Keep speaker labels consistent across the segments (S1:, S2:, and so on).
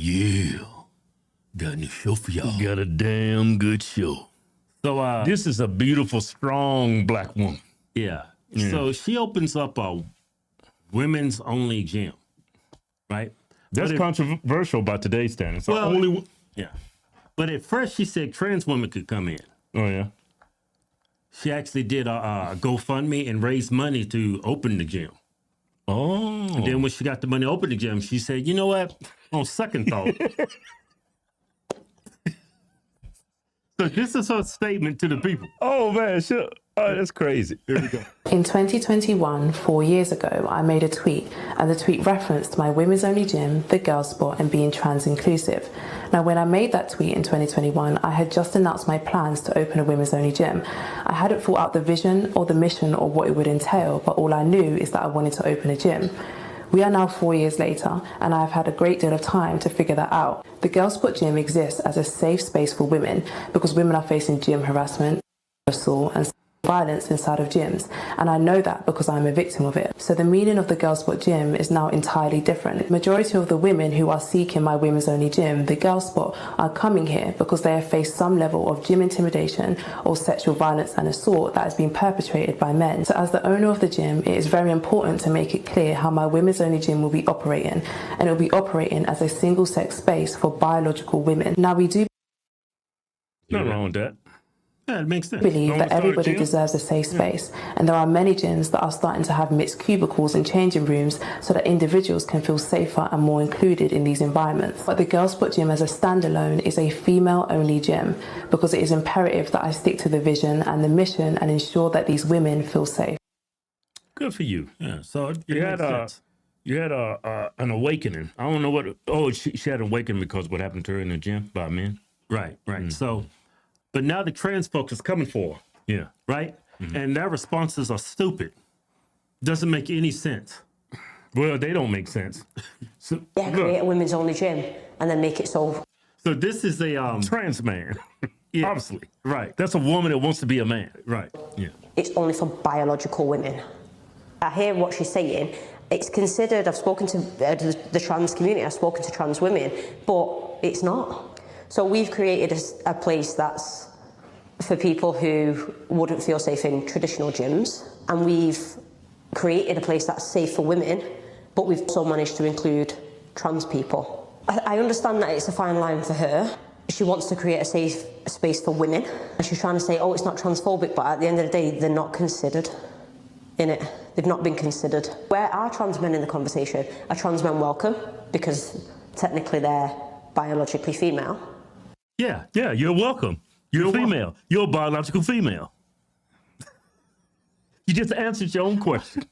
S1: Yeah. Got a new show for y'all.
S2: Got a damn good show.
S1: So
S2: This is a beautiful, strong black woman.
S1: yeah. So she opens up a women's only gym, right?
S2: That's controversial by today's standards. So
S1: Yeah. But at first she said trans women could come in.
S2: Oh, yeah.
S1: She actually did a GoFundMe and raised money to open the gym.
S2: Oh.
S1: And then when she got the money to open the gym, she said, you know what? On second thought. So this is her statement to the people.
S2: Oh, man. Sure. Oh, that's crazy.
S1: Here we go.
S3: In 2021, 4 years ago, I made a tweet, and the tweet referenced my women's only gym, the Girls Spot, and being trans inclusive. Now, when I made that tweet in 2021, I had just announced my plans to open a women's only gym. I hadn't thought out the vision or the mission or what it would entail, but all I knew is that I wanted to open a gym. We are now 4 years later, and I have had a great deal of time to figure that out. The Girls Spot Gym exists as a safe space for women because women are facing gym harassment, assault, and violence inside of gyms, and I know that because I'm a victim of it. So the meaning of the Girls Spot Gym is now entirely different. The majority of the women who are seeking my women's only gym, the Girls Spot, are coming here because they have faced some level of gym intimidation or sexual violence and assault that has been perpetrated by men. So as the owner of the gym, it is very important to make it clear how my women's only gym will be operating, and it will be operating as a single-sex space for biological women. Now we do
S2: Nothing wrong with that.
S1: Yeah, it makes sense.
S3: believe that everybody deserves a safe space, and there are many gyms that are starting to have mixed cubicles and changing rooms so that individuals can feel safer and more included in these environments. But the Girls Spot Gym as a standalone is a female-only gym because it is imperative that I stick to the vision and the mission and ensure that these women feel safe.
S2: Good for you.
S1: Yeah, so it
S2: You
S1: makes
S2: had
S1: sense.
S2: an awakening. I don't know what. Oh, she had an awakening because of what happened to her in the gym by men.
S1: Right. So, but now the trans folks is coming for her,
S2: Yeah.
S1: right? And their responses are stupid. Doesn't make any sense.
S2: Well, they don't make sense. So,
S4: Yeah, create a women's only gym and then make it so.
S1: So this is a
S2: trans man.
S1: yeah,
S2: Obviously.
S1: right,
S2: That's a woman that wants to be a man.
S1: right.
S2: Yeah.
S4: It's only for biological women. I hear what she's saying. It's considered, I've spoken to the trans community, I've spoken to trans women, but it's not. So we've created a place that's for people who wouldn't feel safe in traditional gyms, and we've created a place that's safe for women, but we've also managed to include trans people. I understand that it's a fine line for her. She wants to create a safe space for women, and she's trying to say, oh, it's not transphobic, but at the end of the day, they're not considered in it. They've not been considered. Where are trans men in the conversation? Are trans men welcome? Because technically they're biologically female.
S2: Yeah, you're welcome. You're female. You're a biological female. You just answered your own question.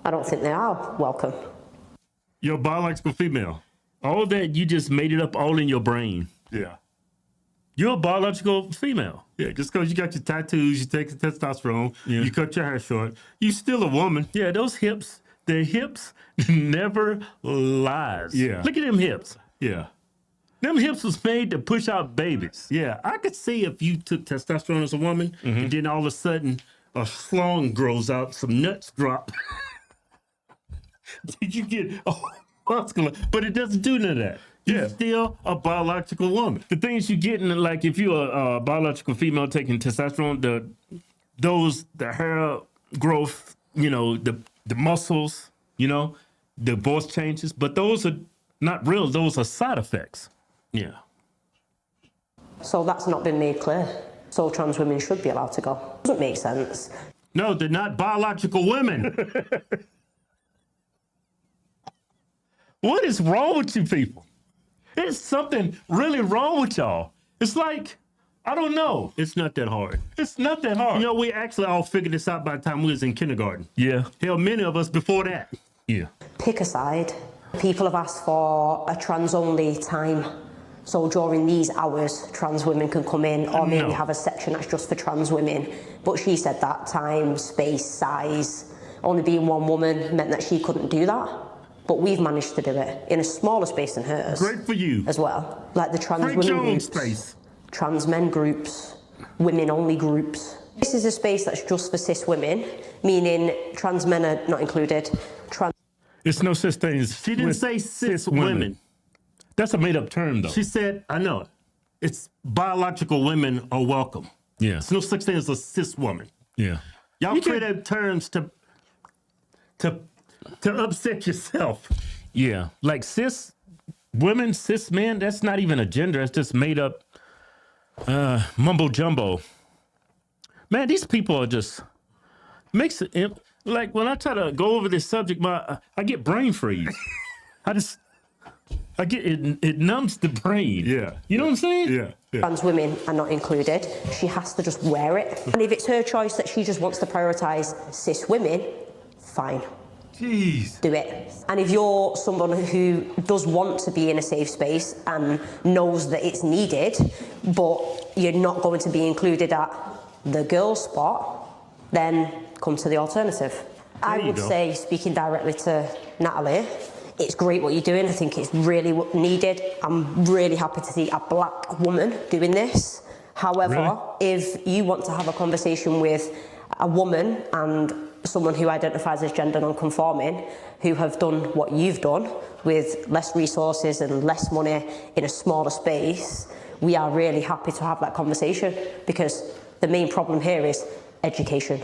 S4: I don't think they are welcome.
S1: You're a biological female.
S2: All that, you just made it up all in your brain.
S1: Yeah.
S2: You're a biological female.
S1: Yeah, just because you got your tattoos, you take the testosterone, you cut your hair short, you still a woman.
S2: Yeah, those hips, their hips never lies.
S1: Yeah.
S2: Look at them hips.
S1: Yeah.
S2: Them hips was made to push out babies.
S1: Yeah, I could see if you took testosterone as a woman and then all of a sudden a schlong grows out, some nuts drop. Did you get muscular? But it doesn't do none of that. You're still a biological woman.
S2: The things you get in, like if you're a biological female taking testosterone, the hair growth, the muscles, the voice changes, but those are not real. Those are side effects.
S1: Yeah.
S4: So that's not been made clear. So trans women should be allowed to go. Doesn't make sense.
S1: No, they're not biological women.
S2: What is wrong with you people? There's something really wrong with y'all. It's like, I don't know.
S1: It's not that hard.
S2: It's not that hard.
S1: We actually all figured this out by the time we was in kindergarten.
S2: Yeah.
S1: Hell, many of us before that.
S2: Yeah.
S4: Pick a side. People have asked for a trans-only time. So during these hours, trans women can come in, or maybe have a section that's just for trans women. But she said that time, space, size, only being one woman meant that she couldn't do that. But we've managed to do it in a smaller space than hers.
S1: Great for you.
S4: As well. Like the trans
S1: Frank
S4: women
S1: Jones
S4: groups,
S1: space.
S4: trans men groups, women only groups. This is a space that's just for cis women, meaning trans men are not included.
S2: There's no such thing as
S1: She didn't say cis women.
S2: That's a made up term, though.
S1: She said, I know it. It's biological women are welcome.
S2: Yeah.
S1: There's no such thing as a cis woman.
S2: Yeah.
S1: Y'all created terms to upset yourself.
S2: Yeah. Like cis women, cis men, that's not even a gender. It's just made up mumbo jumbo. Man, these people are just makes it like when I try to go over this subject, I get brain freeze. I get it numbs the brain.
S1: Yeah.
S2: You know what I'm saying?
S1: Yeah.
S4: Trans women are not included. She has to just wear it. And if it's her choice that she just wants to prioritise cis women, fine.
S1: Jeez.
S4: Do it. And if you're someone who does want to be in a safe space and knows that it's needed, but you're not going to be included at the girls' spot, then come to the alternative. I would say, speaking directly to Natalie, it's great what you're doing. I think it's really needed. I'm really happy to see a black woman doing this. However, if you want to have a conversation with a woman and someone who identifies as gender non-conforming, who have done what you've done with less resources and less money in a smaller space, we are really happy to have that conversation, because the main problem here is education.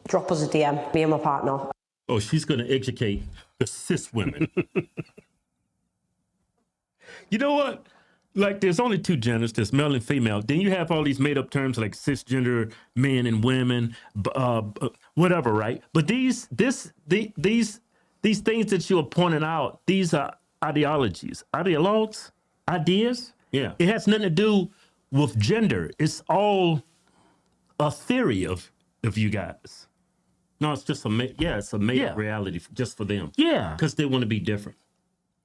S4: Drop us a DM, me and my partner.
S1: Oh, she's going to educate the cis women.
S2: You know what? Like, there's only two genders, there's male and female. Then you have all these made up terms like cisgender men and women, whatever, right? But these things that you are pointing out, these are ideologies, ideas.
S1: Yeah.
S2: It has nothing to do with gender. It's all a theory of you guys.
S1: No, it's just it's a made up reality just for them.
S2: Yeah.
S1: Because they want to be different.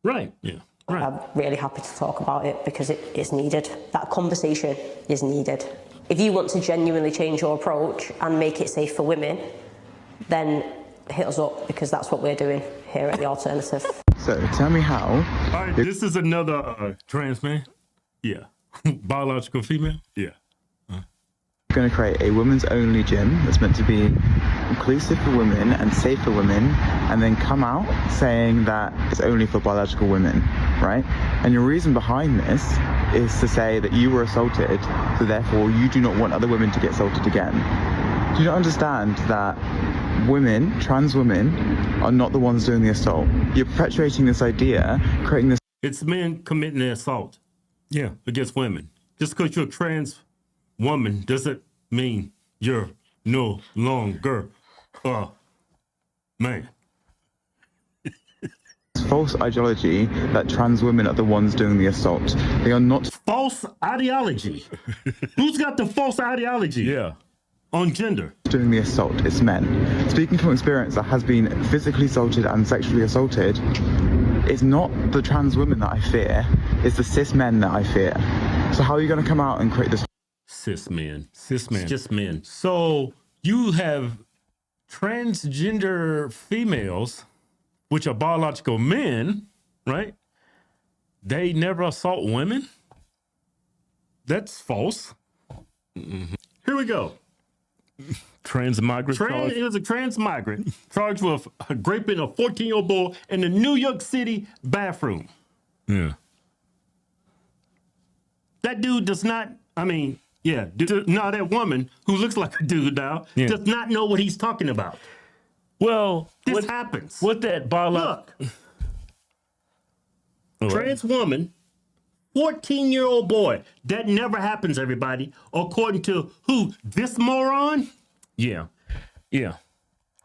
S2: Right.
S1: Yeah.
S2: Right.
S4: I'm really happy to talk about it because it is needed. That conversation is needed. If you want to genuinely change your approach and make it safe for women, then hit us up, because that's what we're doing here at The Alternative.
S5: So tell me how.
S1: All right, this is another
S2: Trans man?
S1: yeah.
S2: Biological female?
S1: Yeah.
S5: Going to create a women's only gym that's meant to be inclusive for women and safe for women, and then come out saying that it's only for biological women, right? And your reason behind this is to say that you were assaulted, so therefore you do not want other women to get assaulted again. Do you not understand that women, trans women, are not the ones doing the assault? You're perpetuating this idea, creating this.
S1: It's men committing the assault against women. Just because you're a trans woman doesn't mean you're no longer a man.
S5: False ideology that trans women are the ones doing the assault. They are not.
S1: False ideology. Who's got the false ideology?
S2: Yeah.
S1: On gender.
S5: Doing the assault, it's men. Speaking from experience that has been physically assaulted and sexually assaulted, it's not the trans women that I fear, it's the cis men that I fear. So how are you going to come out and create this?
S1: Cis men.
S2: Cis men.
S1: It's just men.
S2: So you have transgender females, which are biological men, right? They never assault women. That's false.
S1: Mm-hmm. Here we go.
S2: Trans migrant.
S1: It was a trans migrant charged with raping a 14-year-old boy in the New York City bathroom.
S2: Yeah.
S1: That dude does not, that woman who looks like a dude now does not know what he's talking about.
S2: Well,
S1: This happens.
S2: What that
S1: Look, trans woman, 14-year-old boy. That never happens, everybody. According to who? This moron?
S2: Yeah. Yeah.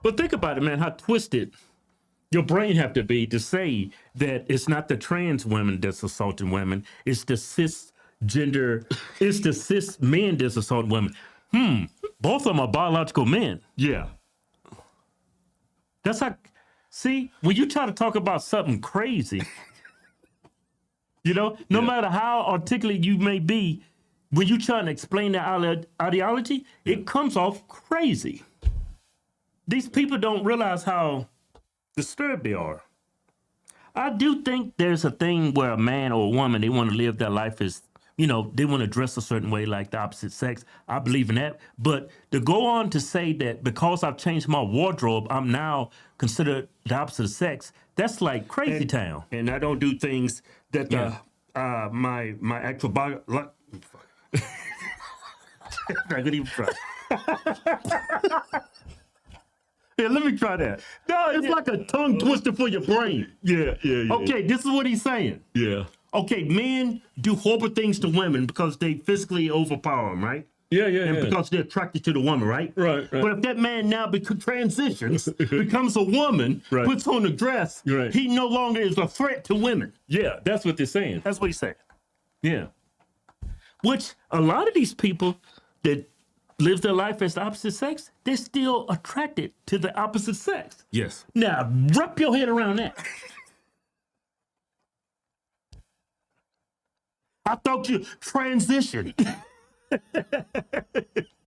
S2: But think about it, man, how twisted your brain have to be to say that it's not the trans women that's assaulting women, it's the cis men that's assaulting women. Both of them are biological men.
S1: Yeah.
S2: That's how, see, when you try to talk about something crazy, no matter how articulate you may be, when you try to explain that ideology, it comes off crazy. These people don't realize how disturbed they are. I do think there's a thing where a man or a woman, they want to live their life as, they want to dress a certain way like the opposite sex. I believe in that. But to go on to say that because I've changed my wardrobe, I'm now considered the opposite sex, that's like crazy town.
S1: And I don't do things that the my actual body. Like, I could even try. Yeah, let me try that. No, it's like a tongue twister for your brain.
S2: Yeah.
S1: Okay, this is what he's saying.
S2: Yeah.
S1: Okay, men do horrible things to women because they physically overpower them, right? And because they're attracted to the woman, right?
S2: Right.
S1: But if that man now transitions, becomes a woman,
S2: Right.
S1: puts on a dress,
S2: Right.
S1: he no longer is a threat to women.
S2: Yeah, that's what they're saying.
S1: That's what he's saying. Yeah. Which a lot of these people that live their life as the opposite sex, they're still attracted to the opposite sex.
S2: Yes.
S1: Now, wrap your head around that. I thought you transitioned.